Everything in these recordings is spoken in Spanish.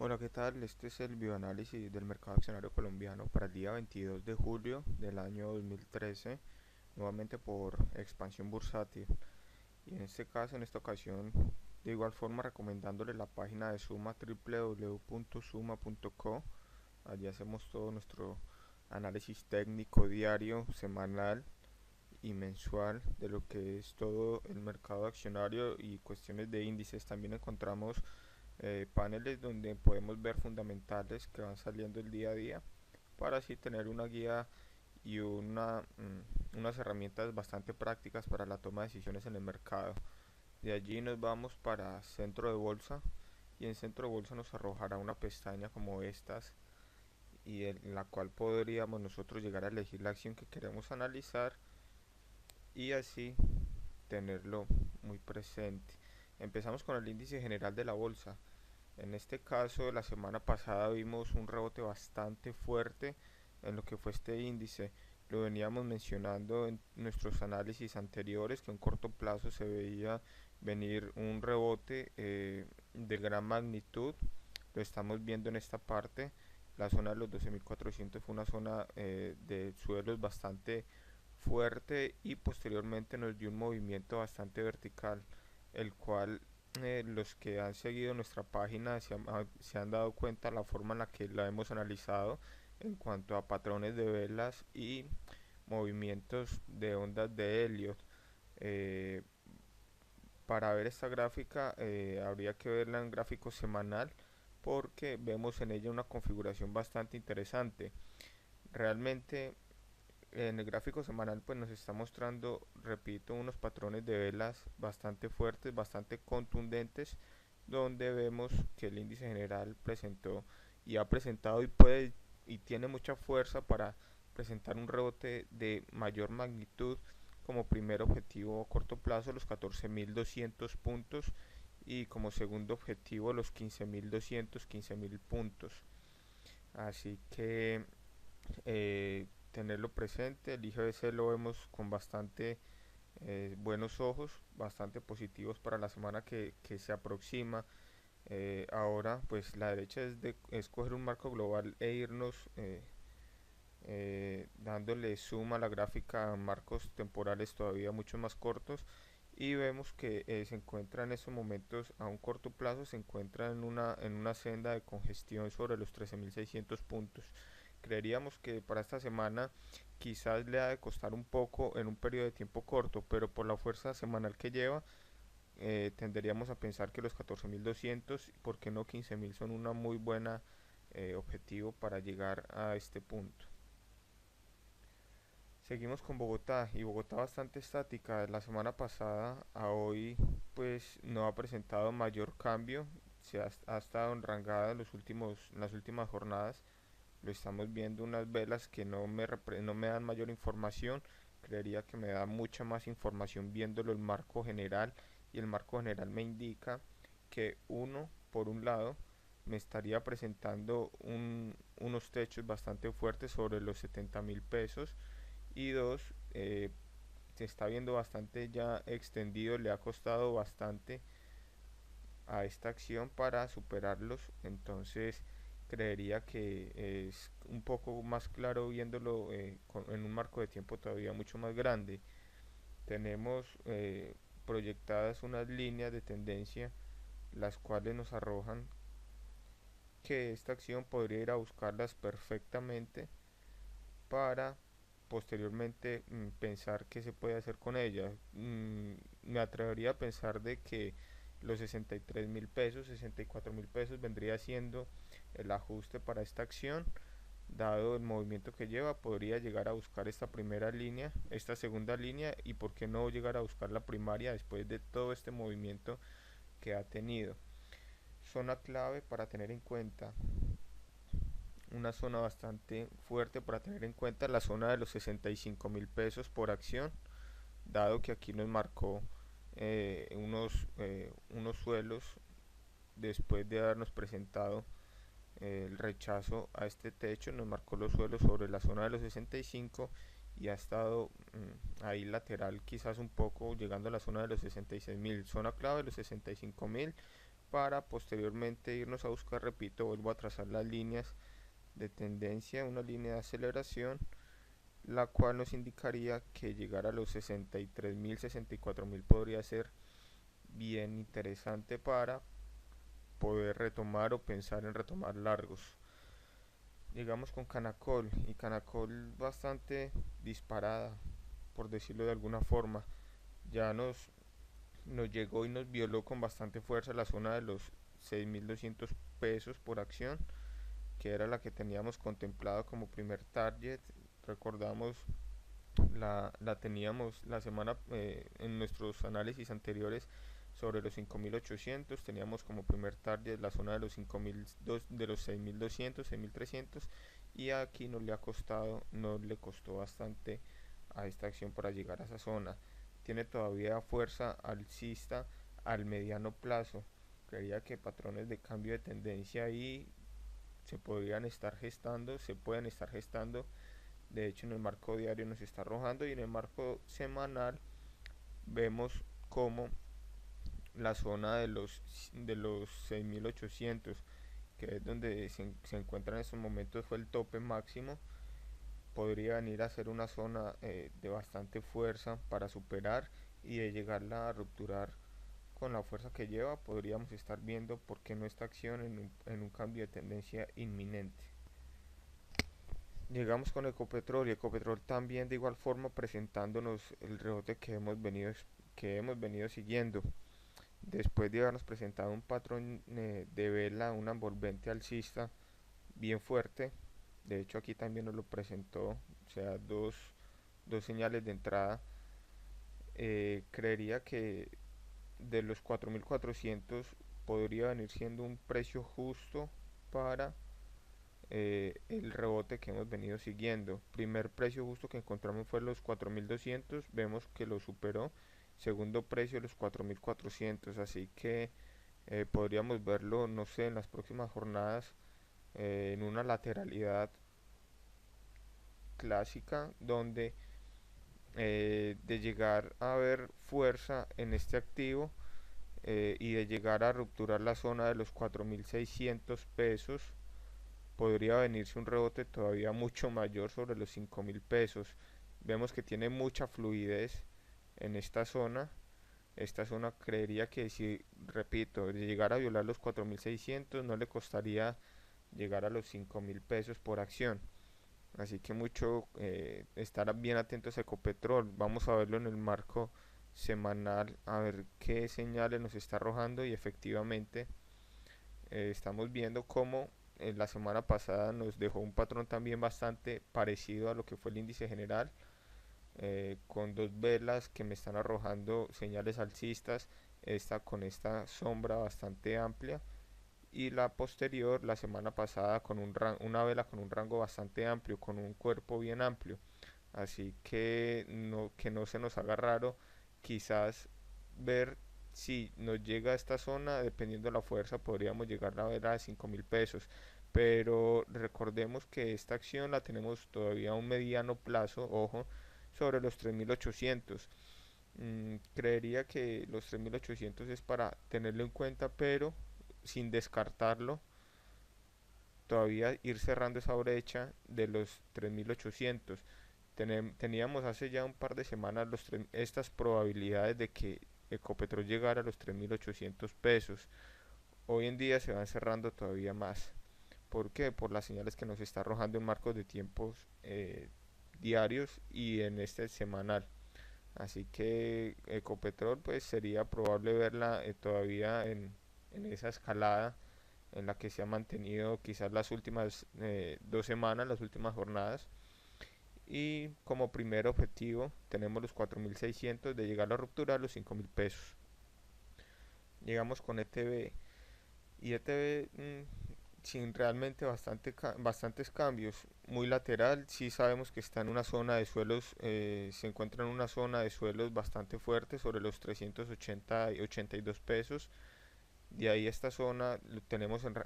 Hola, ¿qué tal? Este es el bioanálisis del mercado accionario colombiano para el día 22 de julio del año 2013, nuevamente por Expansión Bursátil. Y en este caso, en esta ocasión, de igual forma recomendándole la página de Suma www.suma.co. Allí hacemos todo nuestro análisis técnico diario, semanal y mensual de lo que es todo el mercado accionario y cuestiones de índices. También encontramos paneles donde podemos ver fundamentales que van saliendo el día a día para así tener una guía y unas herramientas bastante prácticas para la toma de decisiones en el mercado. De allí nos vamos para centro de bolsa y en centro de bolsa nos arrojará una pestaña como estas y en la cual podríamos nosotros llegar a elegir la acción que queremos analizar y así tenerlo muy presente. Empezamos con el índice general de la bolsa. En este caso, la semana pasada vimos un rebote bastante fuerte en lo que fue este índice. Lo veníamos mencionando en nuestros análisis anteriores, que en corto plazo se veía venir un rebote de gran magnitud. Lo estamos viendo en esta parte. La zona de los 12.400 fue una zona de suelos bastante fuerte y posteriormente nos dio un movimiento bastante vertical, el cual los que han seguido nuestra página se han dado cuenta de la forma en la que la hemos analizado en cuanto a patrones de velas y movimientos de ondas de Elliot. Eh, para ver esta gráfica habría que verla en gráfico semanal porque vemos en ella una configuración bastante interesante. Realmente en el gráfico semanal pues nos está mostrando, repito, unos patrones de velas bastante fuertes, bastante contundentes, donde vemos que el índice general presentó y ha presentado y tiene mucha fuerza para presentar un rebote de mayor magnitud como primer objetivo a corto plazo los 14.200 puntos y como segundo objetivo los 15.200, 15.000 puntos. Así que tenerlo presente. El IGBC lo vemos con bastante buenos ojos, bastante positivos para la semana que se aproxima. Ahora, pues la derecha es de escoger un marco global e irnos dándole suma a la gráfica a marcos temporales todavía mucho más cortos y vemos que se encuentra en esos momentos a un corto plazo, se encuentra en una senda de congestión sobre los 13.600 puntos. Creeríamos que para esta semana quizás le ha de costar un poco en un periodo de tiempo corto, pero por la fuerza semanal que lleva, tenderíamos a pensar que los 14.200, ¿por qué no 15.000? Son una muy buena objetivo para llegar a este punto. Seguimos con Bogotá y Bogotá bastante estática. La semana pasada a hoy pues no ha presentado mayor cambio. Ha estado enrangada en las últimas jornadas. Lo estamos viendo unas velas que no me dan mayor información. Creería que me da mucha más información viéndolo el marco general y el marco general me indica que por un lado, me estaría presentando unos techos bastante fuertes sobre los 70.000 pesos y dos, se está viendo bastante ya extendido, le ha costado bastante a esta acción para superarlos, entonces creería que es un poco más claro viéndolo en un marco de tiempo todavía mucho más grande. Tenemos proyectadas unas líneas de tendencia las cuales nos arrojan que esta acción podría ir a buscarlas perfectamente para posteriormente pensar qué se puede hacer con ella. Me atrevería a pensar de que los 63.000 pesos, 64.000 pesos vendría siendo el ajuste para esta acción. Dado el movimiento que lleva, podría llegar a buscar esta primera línea, esta segunda línea y por qué no llegar a buscar la primaria después de todo este movimiento que ha tenido. Zona clave para tener en cuenta, una zona bastante fuerte para tener en cuenta, la zona de los 65.000 pesos por acción, dado que aquí nos marcó unos suelos después de habernos presentado el rechazo a este techo, nos marcó los suelos sobre la zona de los 65 y ha estado ahí lateral quizás un poco llegando a la zona de los 66.000, zona clave de los 65.000 para posteriormente irnos a buscar, repito, vuelvo a trazar las líneas de tendencia, una línea de aceleración, la cual nos indicaría que llegar a los 63.000, 64.000 podría ser bien interesante para poder retomar o pensar en retomar largos. Llegamos con Canacol, y Canacol bastante disparada, por decirlo de alguna forma. Ya nos llegó y nos violó con bastante fuerza la zona de los 6.200 pesos por acción, que era la que teníamos contemplado como primer target. Recordamos, la teníamos la semana en nuestros análisis anteriores sobre los 5.800, teníamos como primer target la zona de los 5.000, de los 6.200, 6.300, y aquí nos le costó bastante a esta acción para llegar a esa zona. Tiene todavía fuerza alcista al mediano plazo. Creía que patrones de cambio de tendencia ahí se podrían estar gestando, se pueden estar gestando. De hecho, en el marco diario nos está arrojando, y en el marco semanal vemos como la zona de los 6.800, que es donde se encuentra en estos momentos, fue el tope máximo. Podría venir a ser una zona de bastante fuerza para superar, y de llegarla a rupturar con la fuerza que lleva, podríamos estar viendo por qué no esta acción en un cambio de tendencia inminente. Llegamos con Ecopetrol, y Ecopetrol también de igual forma presentándonos el rebote que hemos venido siguiendo. Después de habernos presentado un patrón de vela, una envolvente alcista bien fuerte. De hecho aquí también nos lo presentó, o sea, dos señales de entrada. Creería que de los 4.400 podría venir siendo un precio justo para el rebote que hemos venido siguiendo. Primer precio justo que encontramos fue los 4.200, vemos que lo superó. Segundo precio los 4.400, así que podríamos verlo, no sé, en las próximas jornadas en una lateralidad clásica, donde de llegar a ver fuerza en este activo y de llegar a rupturar la zona de los 4.600 pesos, podría venirse un rebote todavía mucho mayor sobre los 5.000 pesos. Vemos que tiene mucha fluidez en esta zona. Esta zona creería que, si, repito, de llegar a violar los 4.600, no le costaría llegar a los 5.000 pesos por acción. Así que mucho estar bien atentos a Ecopetrol. Vamos a verlo en el marco semanal, a ver qué señales nos está arrojando, y efectivamente estamos viendo cómo la semana pasada nos dejó un patrón también bastante parecido a lo que fue el índice general, con dos velas que me están arrojando señales alcistas, esta con esta sombra bastante amplia, y la posterior la semana pasada con una vela con un rango bastante amplio, con un cuerpo bien amplio. Así que no se nos haga raro quizás ver si nos llega a esta zona. Dependiendo de la fuerza podríamos llegar a ver a 5.000 pesos, pero recordemos que esta acción la tenemos todavía a un mediano plazo, ojo, sobre los 3.800. Creería que los 3.800 es para tenerlo en cuenta, pero sin descartarlo, todavía ir cerrando esa brecha de los 3.800. Teníamos hace ya un par de semanas estas probabilidades de que Ecopetrol llegara a los 3.800 pesos. Hoy en día se van cerrando todavía más. ¿Por qué? Por las señales que nos está arrojando en marcos de tiempos diarios y en este semanal. Así que Ecopetrol pues sería probable verla todavía en esa escalada en la que se ha mantenido quizás las últimas 2 semanas, las últimas jornadas. Y como primer objetivo tenemos los 4.600, de llegar a la ruptura a los 5.000 pesos. Llegamos con ETB, y ETB sin realmente bastantes cambios, muy lateral. Sí sabemos que está en una zona de suelos, se encuentra en una zona de suelos bastante fuerte sobre los 380 y 82 pesos. De ahí esta zona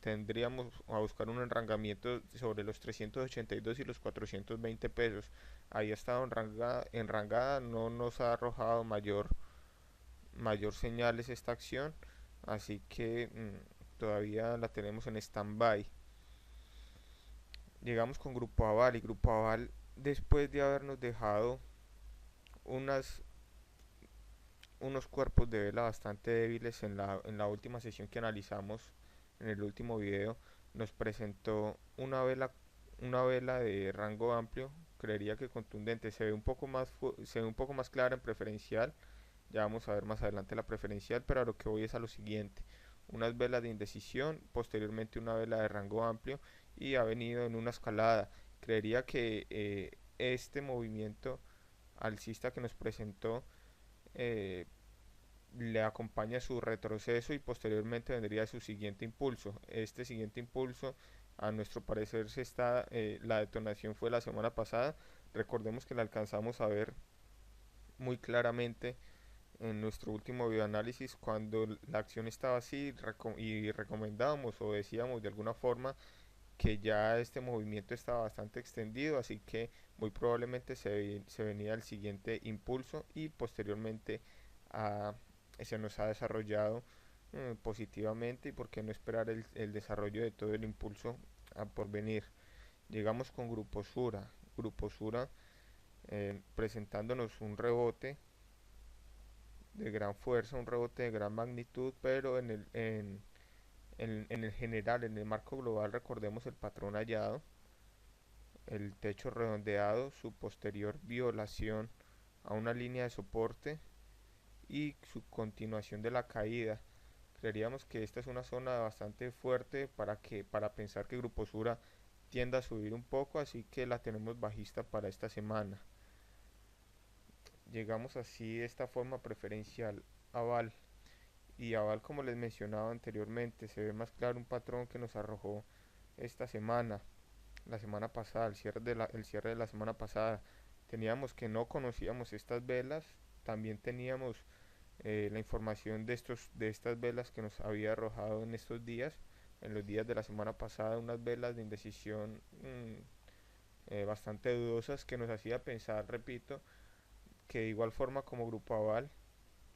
tendríamos a buscar un enrangamiento sobre los 382 y los 420 pesos. Ahí ha estado en rangada, no nos ha arrojado mayor señales esta acción. así que todavía la tenemos en stand-by. Llegamos con Grupo Aval y Grupo Aval, después de habernos dejado unas, unos cuerpos de vela bastante débiles en la última sesión que analizamos en el último video, nos presentó una vela de rango amplio, creería que contundente, se ve un poco más clara en preferencial. Ya vamos a ver más adelante la preferencial, pero a lo que voy es a lo siguiente. Unas velas de indecisión, posteriormente una vela de rango amplio y ha venido en una escalada. Creería que este movimiento alcista que nos presentó eh, le acompaña su retroceso y posteriormente vendría su siguiente impulso. Este siguiente impulso, a nuestro parecer, la detonación fue la semana pasada. Recordemos que la alcanzamos a ver muy claramente en nuestro último videoanálisis cuando la acción estaba así y recomendábamos o decíamos de alguna forma que ya este movimiento estaba bastante extendido, así que muy probablemente se venía el siguiente impulso y posteriormente a, se nos ha desarrollado positivamente y por qué no esperar el desarrollo de todo el impulso a por venir. Llegamos con Grupo Sura presentándonos un rebote de gran fuerza, un rebote de gran magnitud, pero en el general, en el marco global, recordemos el patrón hallado, el techo redondeado, su posterior violación a una línea de soporte y su continuación de la caída. Creeríamos que esta es una zona bastante fuerte para pensar que Grupo Sura tienda a subir un poco, así que la tenemos bajista para esta semana. Llegamos así de esta forma preferencial aval. Y aval, como les mencionaba anteriormente, se ve más claro un patrón que nos arrojó esta semana, la semana pasada, el cierre de la semana pasada. Teníamos que no conocíamos estas velas, también teníamos la información de estas velas que nos había arrojado en estos días, en los días de la semana pasada, unas velas de indecisión bastante dudosas que nos hacía pensar, repito, que de igual forma como Grupo Aval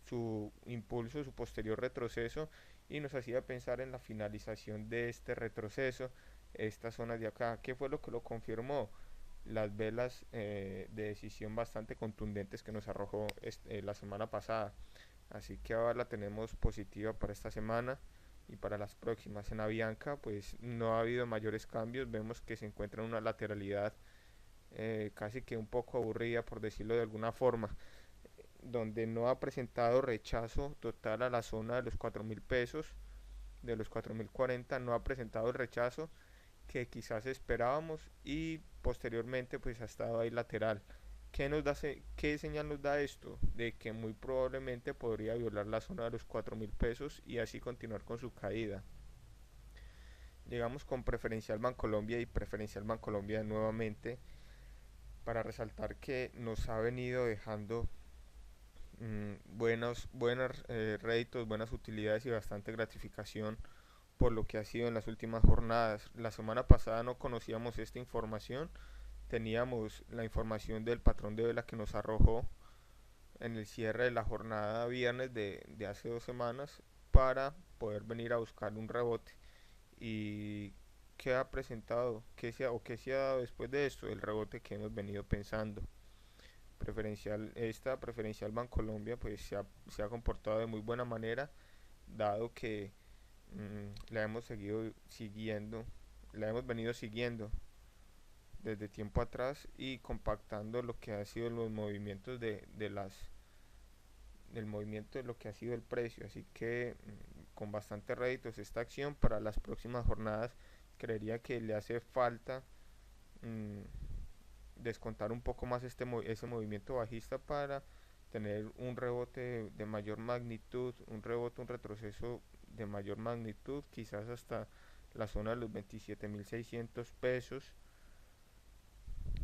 su impulso, su posterior retroceso y nos hacía pensar en la finalización de este retroceso, estas zonas de acá. ¿Qué fue lo que lo confirmó? Las velas de decisión bastante contundentes que nos arrojó la semana pasada. Así que ahora la tenemos positiva para esta semana y para las próximas. En Avianca pues no ha habido mayores cambios, vemos que se encuentra en una lateralidad casi que un poco aburrida por decirlo de alguna forma, donde no ha presentado rechazo total a la zona de los 4.000 pesos, de los 4.040, no ha presentado el rechazo que quizás esperábamos y posteriormente pues ha estado ahí lateral. ¿Qué señal nos da esto? De que muy probablemente podría violar la zona de los 4.000 pesos y así continuar con su caída. Llegamos con preferencial Bancolombia y preferencial Bancolombia nuevamente para resaltar que nos ha venido dejando buenos réditos, buenas utilidades y bastante gratificación por lo que ha sido en las últimas jornadas. La semana pasada no conocíamos esta información, teníamos la información del patrón de vela que nos arrojó en el cierre de la jornada viernes de hace 2 semanas para poder venir a buscar un rebote. ¿Y qué ha presentado? ¿Qué se ha dado después de esto? El rebote que hemos venido pensando. Esta preferencial Bancolombia pues se ha comportado de muy buena manera, dado que la hemos seguido siguiendo, la hemos venido siguiendo desde tiempo atrás y compactando lo que ha sido los movimientos del movimiento de lo que ha sido el precio, así que con bastante réditos esta acción para las próximas jornadas. Creería que le hace falta mmm, descontar un poco más ese movimiento bajista para tener un rebote de mayor magnitud, un retroceso de mayor magnitud, quizás hasta la zona de los 27.600 pesos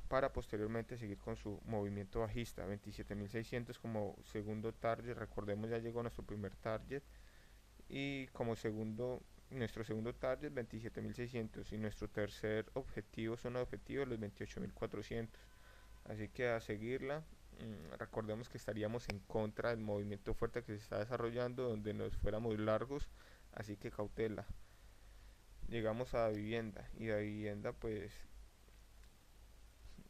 para posteriormente seguir con su movimiento bajista. 27.600 como segundo target, recordemos ya llegó nuestro primer target y como nuestro segundo target 27.600 y nuestro tercer objetivo, zona de objetivo, los 28.400. Así que a seguirla, recordemos que estaríamos en contra del movimiento fuerte que se está desarrollando donde nos fuéramos largos, así que cautela. Llegamos a la vivienda y la vivienda pues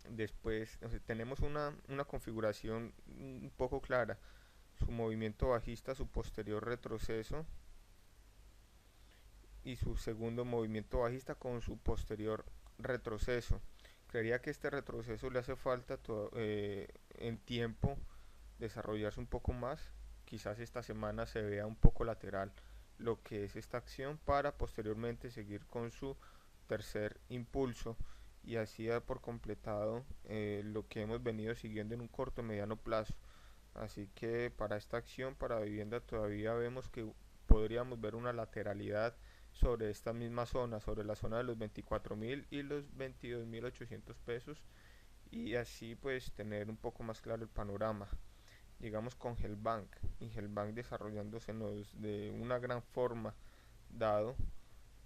después, o sea, tenemos una configuración un poco clara, su movimiento bajista, su posterior retroceso y su segundo movimiento bajista con su posterior retroceso. Creería que este retroceso le hace falta en tiempo desarrollarse un poco más. Quizás esta semana se vea un poco lateral lo que es esta acción para posteriormente seguir con su tercer impulso y así dar por completado lo que hemos venido siguiendo en un corto mediano plazo. Así que para esta acción, para vivienda, todavía vemos que podríamos ver una lateralidad sobre esta misma zona, sobre la zona de los 24.000 y los 22.800 pesos y así pues tener un poco más claro el panorama. Llegamos con Hellbank y Hellbank desarrollándosenos de una gran forma dado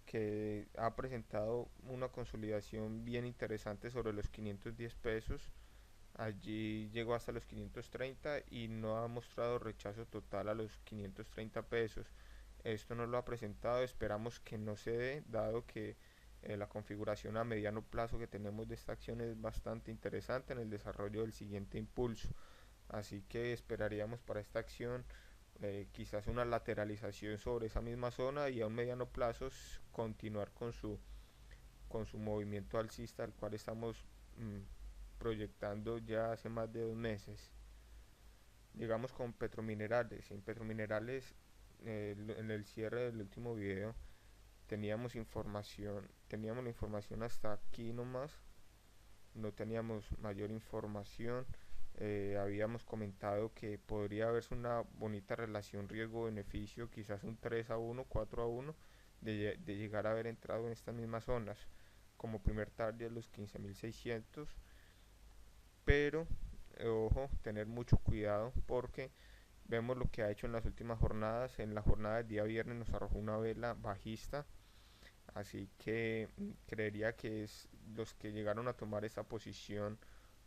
que ha presentado una consolidación bien interesante sobre los 510 pesos. Allí llegó hasta los 530 y no ha mostrado rechazo total a los 530 pesos. Esto no lo ha presentado, esperamos que no se dé, dado que la configuración a mediano plazo que tenemos de esta acción es bastante interesante en el desarrollo del siguiente impulso. Así que esperaríamos para esta acción quizás una lateralización sobre esa misma zona y a un mediano plazo continuar con su movimiento alcista, al cual estamos proyectando ya hace más de 2 meses. Llegamos con Petrominerales. En Petrominerales, en el cierre del último video, teníamos la información hasta aquí nomás, no teníamos mayor información. Habíamos comentado que podría haberse una bonita relación riesgo-beneficio, quizás un 3-1, 4-1, de llegar a haber entrado en estas mismas zonas, como primer target los 15.600, pero ojo, tener mucho cuidado porque vemos lo que ha hecho en las últimas jornadas. En la jornada del día viernes nos arrojó una vela bajista, así que creería que es los que llegaron a tomar esa posición,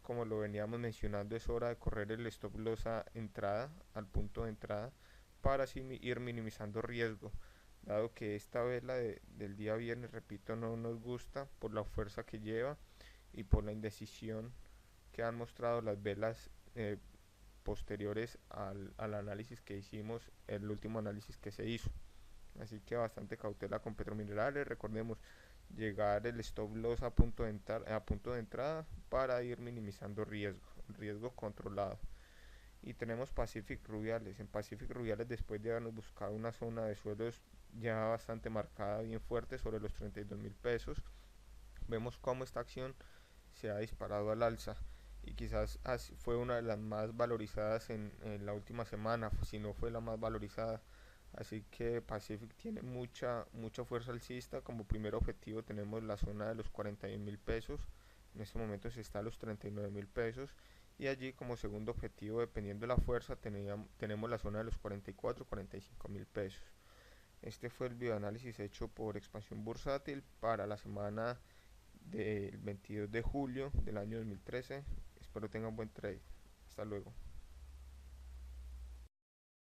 como lo veníamos mencionando, es hora de correr el stop loss a entrada, al punto de entrada, para así ir minimizando riesgo, dado que esta vela del día viernes, repito, no nos gusta por la fuerza que lleva y por la indecisión que han mostrado las velas posteriores al análisis que hicimos, el último análisis que se hizo. Así que bastante cautela con Petrominerales. Recordemos llegar el stop loss a punto de entrada para ir minimizando riesgo controlado. Y tenemos Pacific Rubiales. En Pacific Rubiales, después de habernos buscado una zona de suelos ya bastante marcada, bien fuerte, sobre los 32.000 pesos, vemos cómo esta acción se ha disparado al alza y quizás fue una de las más valorizadas en la última semana, si no fue la más valorizada. Así que Pacific tiene mucha fuerza alcista. Como primer objetivo tenemos la zona de los 41.000 pesos. En este momento se está a los 39.000 pesos. Y allí como segundo objetivo, dependiendo de la fuerza, tenemos la zona de los 44.000-45.000 pesos. Este fue el videoanálisis hecho por Expansión Bursátil para la semana del 22 de julio del año 2013. Espero tengan buen trade. Hasta luego.